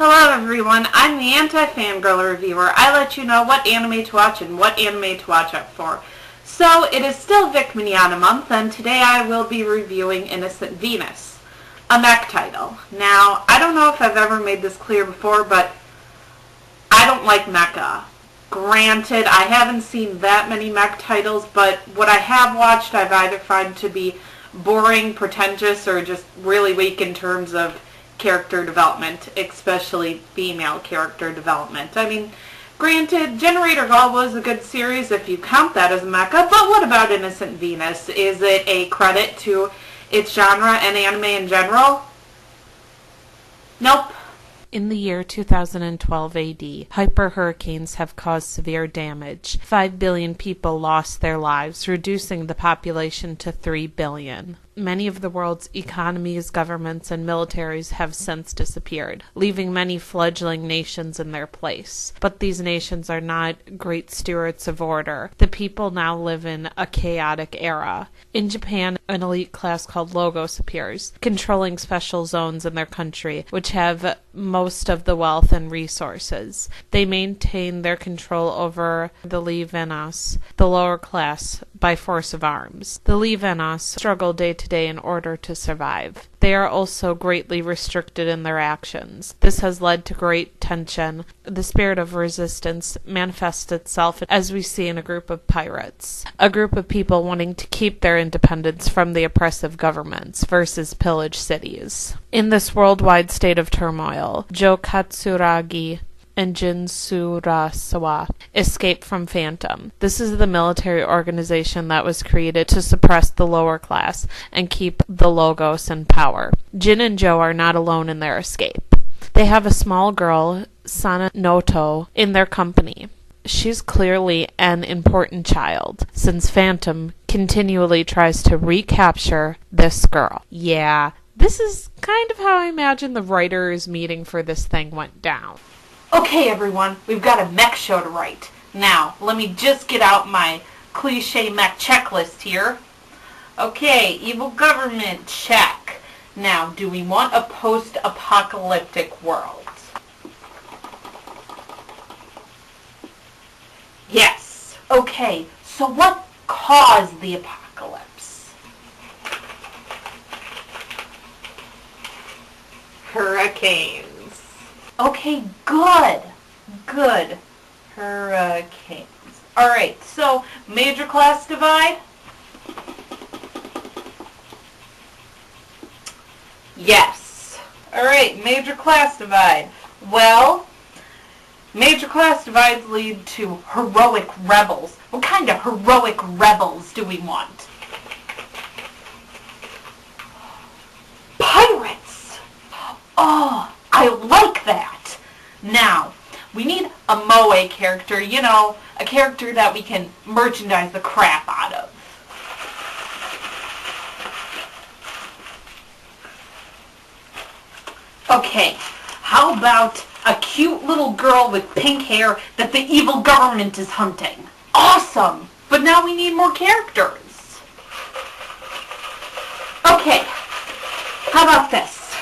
Hello everyone, I'm the Anti-Fangirl reviewer. I let you know what anime to watch and what anime to watch out for. So, it is still Vic Mignogna Month, and today I will be reviewing Innocent Venus, a mech title. Now, I don't know if I've ever made this clear before, but I don't like mecha. Granted, I haven't seen that many mech titles, but what I have watched I've either found to be boring, pretentious, or just really weak in terms of character development, especially female character development. I mean, granted, Generator Girl was a good series if you count that as a mecha, but what about Innocent Venus? Is it a credit to its genre and anime in general? Nope. In the year 2012 AD, hyper hurricanes have caused severe damage. 5 billion people lost their lives, reducing the population to 3 billion. Many of the world's economies, governments, and militaries have since disappeared, leaving many fledgling nations in their place. But these nations are not great stewards of order. The people now live in a chaotic era. In Japan, an elite class called Logos appears, controlling special zones in their country, which have most of the wealth and resources. They maintain their control over the Levinas, the lower class, by force of arms. The Levinas struggle day to day in order to survive. They are also greatly restricted in their actions. This has led to great tension. The spirit of resistance manifests itself as we see in a group of pirates, a group of people wanting to keep their independence from the oppressive governments versus pillage cities. In this worldwide state of turmoil, Jo Katsuragi and Jin Surasawa escape from Phantom. This is the military organization that was created to suppress the lower class and keep the Logos in power. Jin and Jo are not alone in their escape. They have a small girl, Sana Noto, in their company. She's clearly an important child, since Phantom continually tries to recapture this girl. Yeah, this is kind of how I imagine the writers' meeting for this thing went down. Okay everyone, we've got a mech show to write. Now, let me just get out my cliche mech checklist here. Okay, evil government, check. Now, do we want a post-apocalyptic world? Yes. Okay, so what caused the apocalypse? Hurricanes. Okay, good. Good. Hurricanes. Alright, so major class divide? Yes. Alright, major class divide. Well, major class divides lead to heroic rebels. What kind of heroic rebels do we want? Pirates! Oh, I like that. Now, we need a moe character, you know, a character that we can merchandise the crap out of. Okay, how about a cute little girl with pink hair that the evil government is hunting? Awesome! But now we need more characters. Okay, how about this?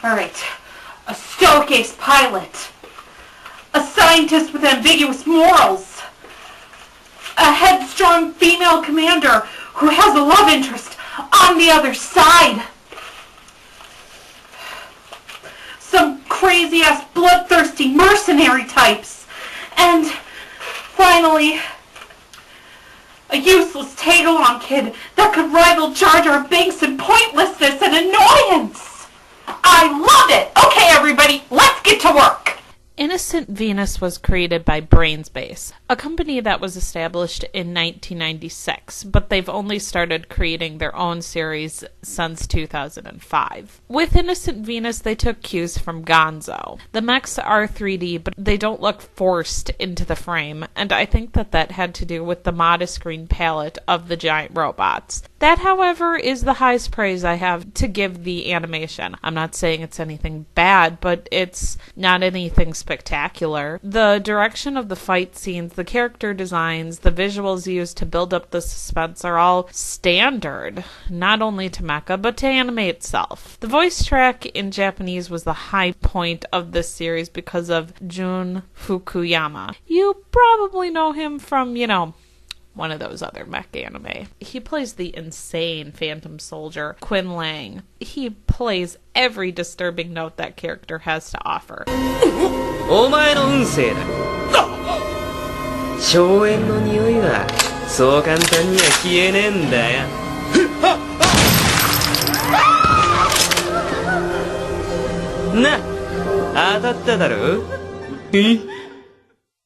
Alright, a stoic-ace pilot, a scientist with ambiguous morals, a headstrong female commander who has a love interest on the other side, some crazy-ass bloodthirsty mercenary types, and finally, a useless tag-along kid that could rival Jar Jar Binks in pointlessness and annoyance. I love it! Okay, everybody, let's get to work! Innocent Venus was created by Brainspace, a company that was established in 1996, but they've only started creating their own series since 2005. With Innocent Venus, they took cues from Gonzo. The mechs are 3D, but they don't look forced into the frame, and I think that had to do with the modest green palette of the giant robots. That, however, is the highest praise I have to give the animation. I'm not saying it's anything bad, but it's not anything spectacular. The direction of the fight scenes, the character designs, the visuals used to build up the suspense are all standard, not only to mecha, but to anime itself. The voice track in Japanese was the high point of this series because of Jun Fukuyama. You probably know him from, one of those other mech anime. He plays the insane Phantom Soldier, Quinn Lang. He plays every disturbing note that character has to offer. お前の運勢だ。荘園の匂いはそう簡単には消えねえんだよ。な、当たっただろ？え？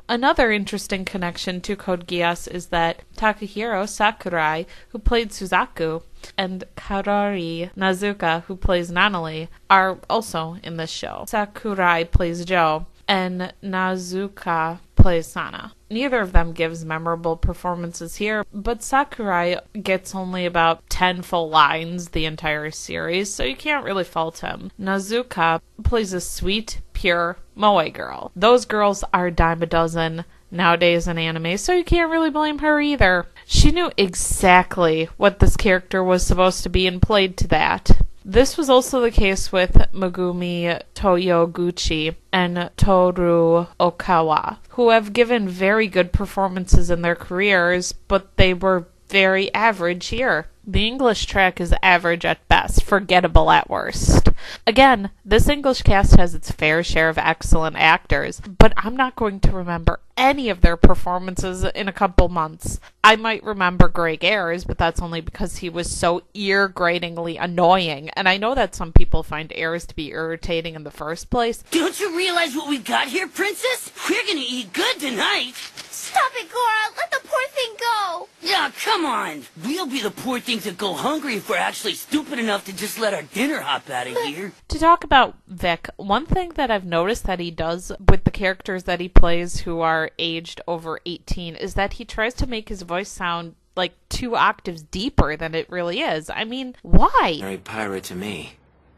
Another interesting connection to Code Geass is that Takahiro Sakurai, who played Suzaku, and Karari Nazuka, who plays Nanali, are also in this show. Sakurai plays Joe, and Nazuka plays Sana. Neither of them gives memorable performances here, but Sakurai gets only about 10 full lines the entire series, so you can't really fault him. Nazuka plays a sweet, pure moe girl. Those girls are a dime a dozen nowadays in anime, so you can't really blame her either. She knew exactly what this character was supposed to be and played to that. This was also the case with Megumi Toyoguchi and Toru Okawa, who have given very good performances in their careers, but they were very average here. The English track is average at best, forgettable at worst. Again, this English cast has its fair share of excellent actors, but I'm not going to remember any of their performances in a couple months. I might remember Greg Ayres, but that's only because he was so ear-gratingly annoying, and I know that some people find Ayres to be irritating in the first place. Don't you realize what we've got here, Princess? We're gonna eat good tonight! Stop it, Gora! Let the poor thing go! Yeah, come on! We'll be the poor things that go hungry if we're actually stupid enough to just let our dinner hop out of here. To talk about Vic, one thing that I've noticed that he does with the characters that he plays who are aged over 18 is that he tries to make his voice sound like 2 octaves deeper than it really is. I mean, why? Very pirate to me.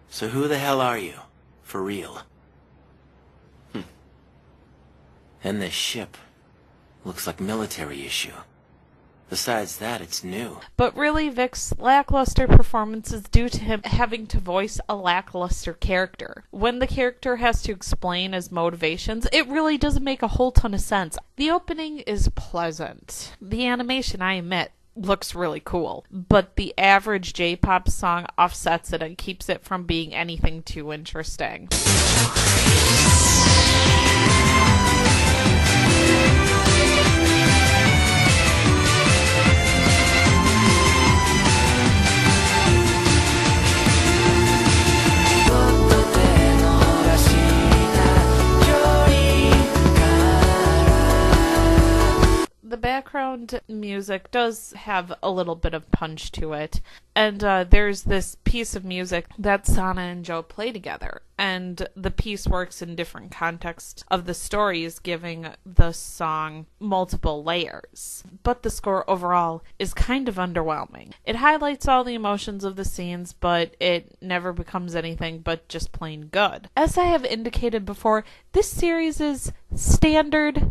So who the hell are you? For real? And this ship looks like military issue. Besides that, it's new. But really, Vic's lackluster performance is due to him having to voice a lackluster character. When the character has to explain his motivations, it really doesn't make a whole ton of sense. The opening is pleasant. The animation, I admit, looks really cool. But the average J-pop song offsets it and keeps it from being anything too interesting. The background music does have a little bit of punch to it, and there's this piece of music that Sana and Joe play together, and the piece works in different contexts of the stories, giving the song multiple layers. But the score overall is kind of underwhelming. It highlights all the emotions of the scenes, but it never becomes anything but just plain good. As I have indicated before, this series is standard.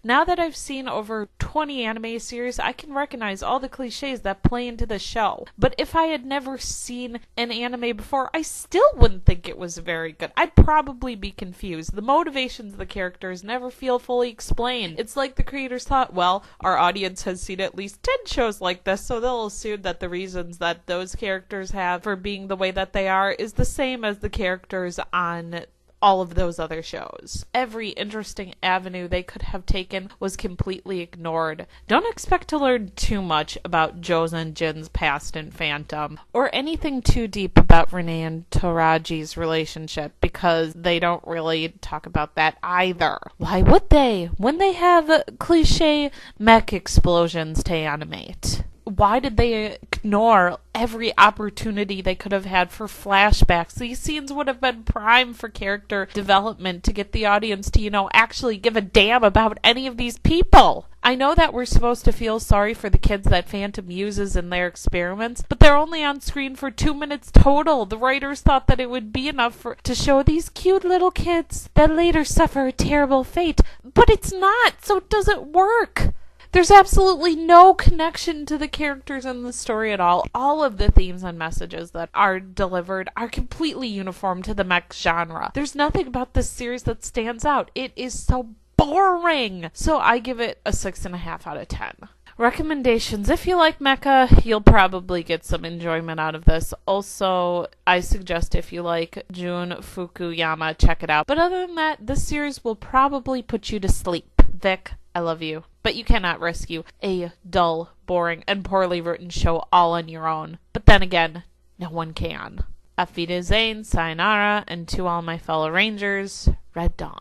Now that I've seen over 20 anime series, I can recognize all the cliches that play into the show. But if I had never seen an anime before, I still wouldn't think it was very good. I'd probably be confused. The motivations of the characters never feel fully explained. It's like the creators thought, well, our audience has seen at least 10 shows like this, so they'll assume that the reasons that those characters have for being the way that they are is the same as the characters on all of those other shows. Every interesting avenue they could have taken was completely ignored. Don't expect to learn too much about Joe's and Jin's past in Phantom, or anything too deep about Renee and Toraji's relationship, because they don't really talk about that either. Why would they, when they have cliche mech explosions to animate? Why did they ignore every opportunity they could have had for flashbacks? These scenes would have been prime for character development to get the audience to, actually give a damn about any of these people. I know that we're supposed to feel sorry for the kids that Phantom uses in their experiments, but they're only on screen for 2 minutes total. The writers thought that it would be enough to show these cute little kids that later suffer a terrible fate, but it's not, so it doesn't work. There's absolutely no connection to the characters in the story at all. All of the themes and messages that are delivered are completely uniform to the mech genre. There's nothing about this series that stands out. It is so boring. So I give it a 6.5 out of 10. Recommendations. If you like mecha, you'll probably get some enjoyment out of this. Also, I suggest if you like Jun Fukuyama, check it out. But other than that, this series will probably put you to sleep. Vic, I love you, but you cannot rescue a dull, boring, and poorly written show all on your own. But then again, no one can. Auf Wiedersehen, sayonara, and to all my fellow Rangers, Red Dawn.